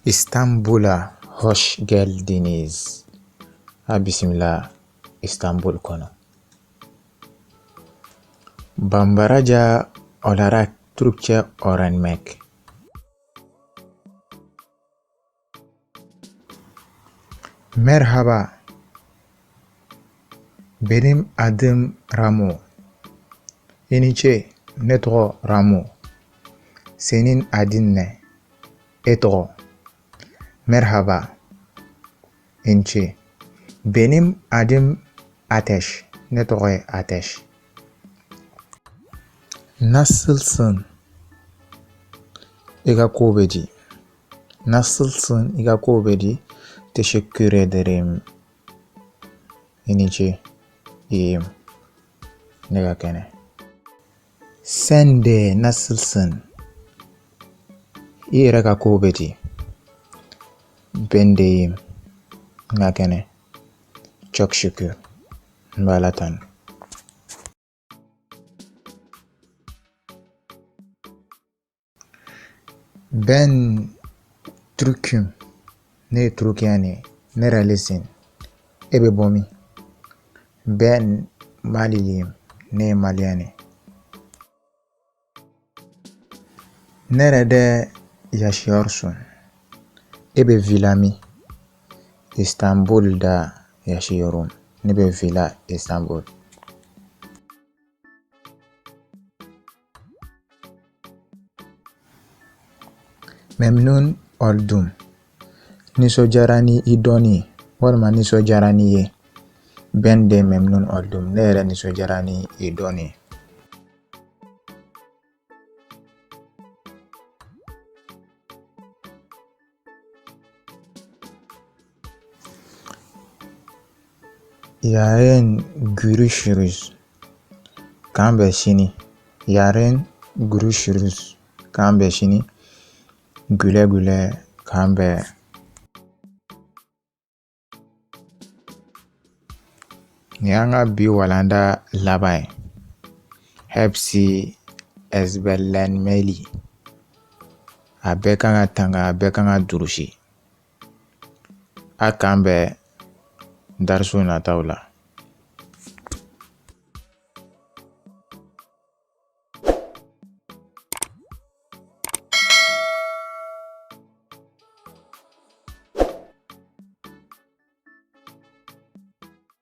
İstanbul'a hoş geldiniz. Bismillah, İstanbul konu. Bambaraca olarak Türkçe öğrenmek. Merhaba. Benim adım Ramu. İnice netro Ramu. Senin adın ne? Etro. Merhaba. İnice. Benim adım Ateş. Netro Ateş. Nasılsın? İgakobedi. Nasılsın? İgakobedi. Teşekkür ederim. İnice. İyiyim. Negakene. Sen de nasılsın? İgakobedi. Ben de iyiyim. Negakene. Çok şükür. Balatan. Ben Türk'üm. Ne Türk yani? Nerelisin? Ebe bomi. Ben Maliyim. Ne Mali yani? Nerede yaşıyorsun? Ebe Vilami. İstanbul'da yaşıyorum. Nebe Villa İstanbul. Memnun oldum. Nisojarani idoni. Walma nisojarani ye. Ben de memnun oldum. Nere nisojarani idoni. Yarın görüşürüz. Kambe şini. Yarın görüşürüz. Kambe şini. Güle güle kambe. Nyanga bi walanda labai. Hepsi ezbelenmeli. Abekanga tanga abekanga durushi. Akambe darsu na taula.